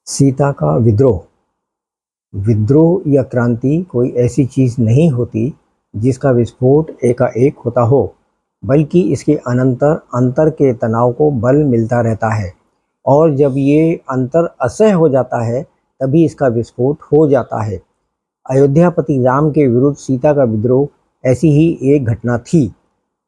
सीता का विद्रोह। विद्रोह या क्रांति कोई ऐसी चीज़ नहीं होती जिसका विस्फोट एकाएक होता हो, बल्कि इसके अनंतर अंतर के तनाव को बल मिलता रहता है और जब ये अंतर असह्य हो जाता है तभी इसका विस्फोट हो जाता है। अयोध्यापति राम के विरुद्ध सीता का विद्रोह ऐसी ही एक घटना थी,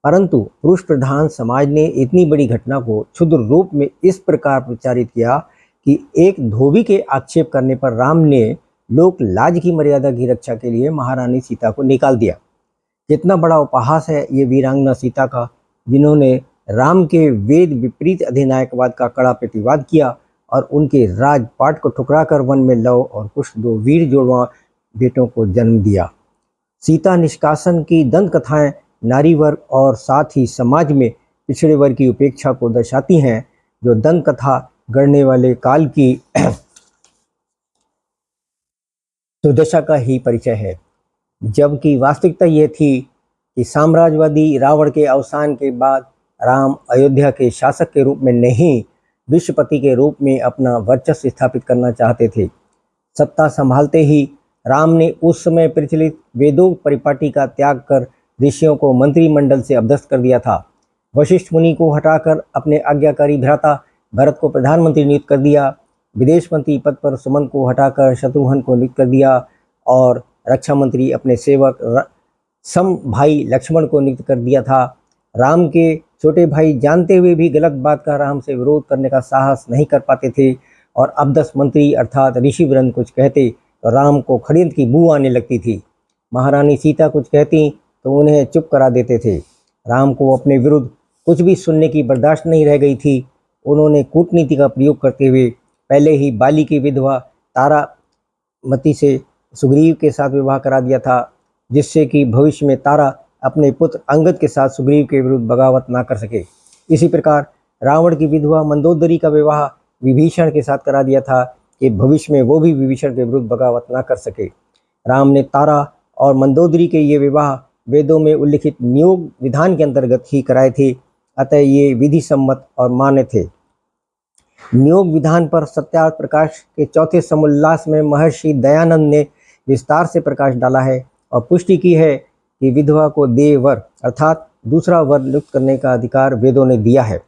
परंतु पुरुष प्रधान समाज ने इतनी बड़ी घटना को क्षुद्र रूप में इस प्रकार प्रचारित किया कि एक धोबी के आक्षेप करने पर राम ने लोक लाज की मर्यादा की रक्षा के लिए महारानी सीता को निकाल दिया। कितना बड़ा उपहास है ये वीरांगना सीता का, जिन्होंने राम के वेद विपरीत अधिनायकवाद का कड़ा प्रतिवाद किया और उनके राजपाट को ठुकराकर वन में लव और कुश दो वीर जुड़वा बेटों को जन्म दिया। सीता निष्कासन की दंत कथाएं नारी वर्ग और साथ ही समाज में पिछड़े वर्ग की उपेक्षा को दर्शाती हैं, जो दंत कथा गढ़ने वाले काल की दुर्दशा का ही परिचय है। जबकि वास्तविकता यह थी कि साम्राज्यवादी रावण के अवसान के बाद राम अयोध्या के शासक के रूप में नहीं, विश्वपति के रूप में अपना वर्चस्व स्थापित करना चाहते थे। सत्ता संभालते ही राम ने उस समय प्रचलित वेदों परिपाटी का त्याग कर ऋषियों को मंत्रिमंडल से अपदस्थ कर दिया था। वशिष्ठ मुनि को हटाकर अपने आज्ञाकारी भ्राता भरत को प्रधानमंत्री नियुक्त कर दिया। विदेश मंत्री पद पर सुमंत को हटाकर शत्रुघ्न को नियुक्त कर दिया और रक्षा मंत्री अपने सेवक सम भाई लक्ष्मण को नियुक्त कर दिया था। राम के छोटे भाई जानते हुए भी गलत बात का राम से विरोध करने का साहस नहीं कर पाते थे और अब 10 मंत्री अर्थात ऋषिवृंद कुछ कहते तो राम को खड़ींद की बू आने लगती थी। महारानी सीता कुछ कहती तो उन्हें चुप करा देते थे। राम को अपने विरुद्ध कुछ भी सुनने की बर्दाश्त नहीं रह गई थी। उन्होंने कूटनीति का प्रयोग करते हुए पहले ही बाली की विधवा तारामती से सुग्रीव के साथ विवाह करा दिया था, जिससे कि भविष्य में तारा अपने पुत्र अंगद के साथ सुग्रीव के विरुद्ध बगावत ना कर सके। इसी प्रकार रावण की विधवा मंदोदरी का विवाह विभीषण के साथ करा दिया था कि भविष्य में वो भी विभीषण के विरुद्ध बगावत ना कर सके। राम ने तारा और मंदोदरी के ये विवाह वेदों में उल्लिखित नियोग विधान के अंतर्गत ही कराए थे, अतः ये विधि सम्मत और मान्य थे। नियोग विधान पर सत्यार्थ प्रकाश के चौथे समुल्लास में महर्षि दयानंद ने विस्तार से प्रकाश डाला है और पुष्टि की है कि विधवा को देवर अर्थात दूसरा वर नियुक्त करने का अधिकार वेदों ने दिया है।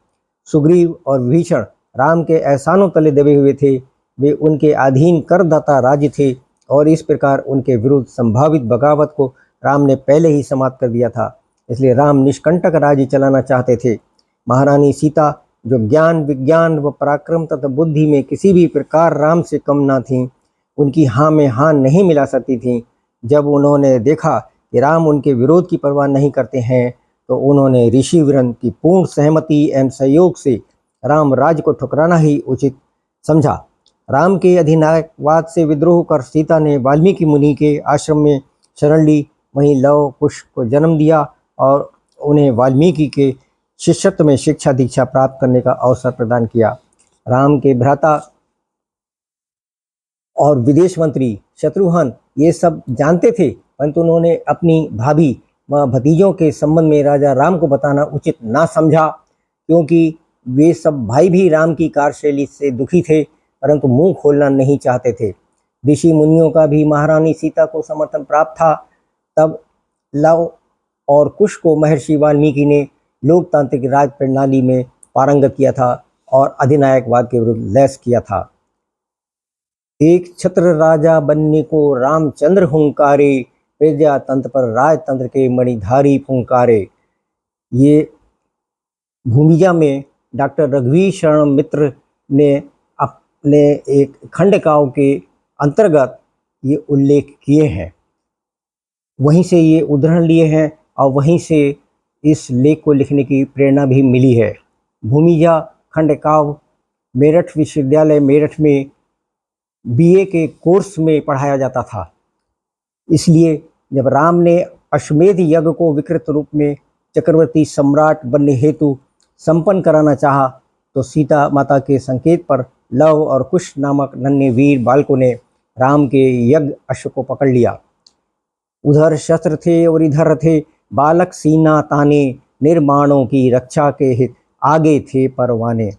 सुग्रीव और विभीषण राम के एहसानों तले दबे हुए थे, वे उनके अधीन करदाता राज्य थे और इस प्रकार उनके विरुद्ध संभावित बगावत को राम ने पहले ही समाप्त कर दिया था। इसलिए राम निष्कंटक राज्य चलाना चाहते थे। महारानी सीता, जो ज्ञान विज्ञान व पराक्रम तथा बुद्धि में किसी भी प्रकार राम से कम ना थीं, उनकी हाँ में हाँ नहीं मिला सकती थीं। जब उन्होंने देखा कि राम उनके विरोध की परवाह नहीं करते हैं तो उन्होंने ऋषिवृंद की पूर्ण सहमति एवं सहयोग से राम राज्य को ठुकराना ही उचित समझा। राम के अधिनायकवाद से विद्रोह कर सीता ने वाल्मीकि मुनि के आश्रम में शरण ली, वहीं लव कुश को जन्म दिया और उन्हें वाल्मीकि के शिष्यत्व में शिक्षा दीक्षा प्राप्त करने का अवसर प्रदान किया। राम के भ्राता और विदेश मंत्री शत्रुघ्न ये सब जानते थे, परंतु उन्होंने अपनी भाभी व भतीजों के संबंध में राजा राम को बताना उचित ना समझा, क्योंकि वे सब भाई भी राम की कार्यशैली से दुखी थे परंतु मुंह खोलना नहीं चाहते थे। ऋषि मुनियों का भी महारानी सीता को समर्थन प्राप्त था। तब लव और कुश को महर्षि वाल्मीकि ने लोकतांत्रिक राज प्रणाली में पारंगत किया था और अधिनायकवाद के विरुद्ध लैस किया था। एक छत्र राजा बनने को रामचंद्र हुंकारे, प्रजातंत्र पर राजतंत्र के मणिधारी फुंकारे। ये भूमिजा में डॉक्टर रघुवीर शरण मित्र ने अपने एक खंडकाव्य के अंतर्गत ये उल्लेख किए हैं। वहीं से ये उदाहरण लिए हैं और वहीं से इस लेख को लिखने की प्रेरणा भी मिली है। भूमिजा खंडकाव्य मेरठ विश्वविद्यालय मेरठ में बीए के कोर्स में पढ़ाया जाता था। इसलिए जब राम ने अश्वमेध यज्ञ को विकृत रूप में चक्रवर्ती सम्राट बनने हेतु संपन्न कराना चाहा तो सीता माता के संकेत पर लव और कुश नामक नन्हे वीर बालकों ने राम के यज्ञ अश्व को पकड़ लिया। उधर शस्त्र थे और इधर थे बालक सीना ताने, निर्माणों की रक्षा के हित आगे थे परवाने।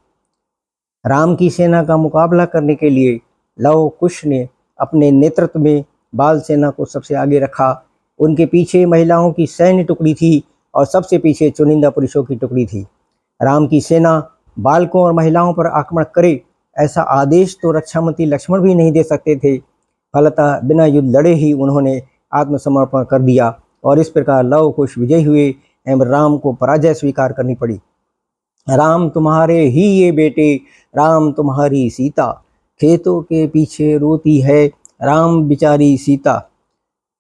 राम की सेना का मुकाबला करने के लिए लव कुश ने अपने नेतृत्व में बाल सेना को सबसे आगे रखा। उनके पीछे महिलाओं की सैन्य टुकड़ी थी और सबसे पीछे चुनिंदा पुरुषों की टुकड़ी थी। राम की सेना बालकों और महिलाओं पर आक्रमण करे ऐसा आदेश तो रक्षामंत्री लक्ष्मण भी नहीं दे सकते थे। फलतः बिना युद्ध लड़े ही उन्होंने आत्मसमर्पण कर दिया और इस प्रकार लव कुश विजयी हुए एवं राम को पराजय स्वीकार करनी पड़ी। राम तुम्हारे ही ये बेटे, राम तुम्हारी सीता, खेतों के पीछे रोती है राम बिचारी सीता।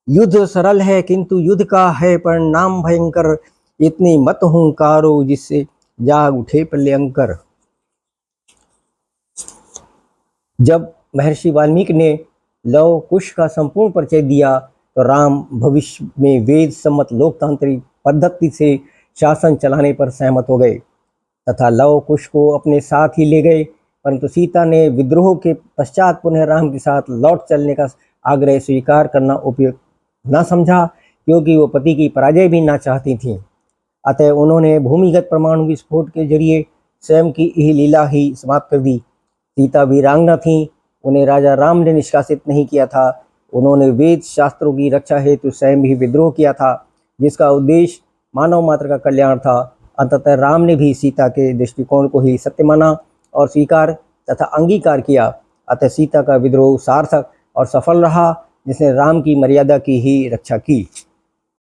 युद्ध सरल है किंतु युद्ध का है परिणाम भयंकर, इतनी मत हुंकारो जिससे जाग उठे प्रलयंकर। जब महर्षि वाल्मीकि ने लव कुश का संपूर्ण परिचय दिया तो राम भविष्य में वेद सम्मत लोकतांत्रिक पद्धति से शासन चलाने पर सहमत हो गए तथा लव कुश को अपने साथ ही ले गए। परंतु सीता ने विद्रोह के पश्चात पुनः राम के साथ लौट चलने का आग्रह स्वीकार करना उपयुक्त न समझा, क्योंकि वो पति की पराजय भी ना चाहती थीं। अतः उन्होंने भूमिगत परमाणु विस्फोट के जरिए स्वयं की यह लीला ही समाप्त कर दी। सीता वीरांगना थीं, उन्हें राजा राम ने निष्कासित नहीं किया था। उन्होंने वेद शास्त्रों की रक्षा हेतु स्वयं भी विद्रोह किया था, जिसका उद्देश्य मानव मात्र का कल्याण था। अंततः राम ने भी सीता के दृष्टिकोण को ही सत्य माना और स्वीकार तथा अंगीकार किया। अतः सीता का विद्रोह सार्थक और सफल रहा, जिसने राम की मर्यादा की ही रक्षा की।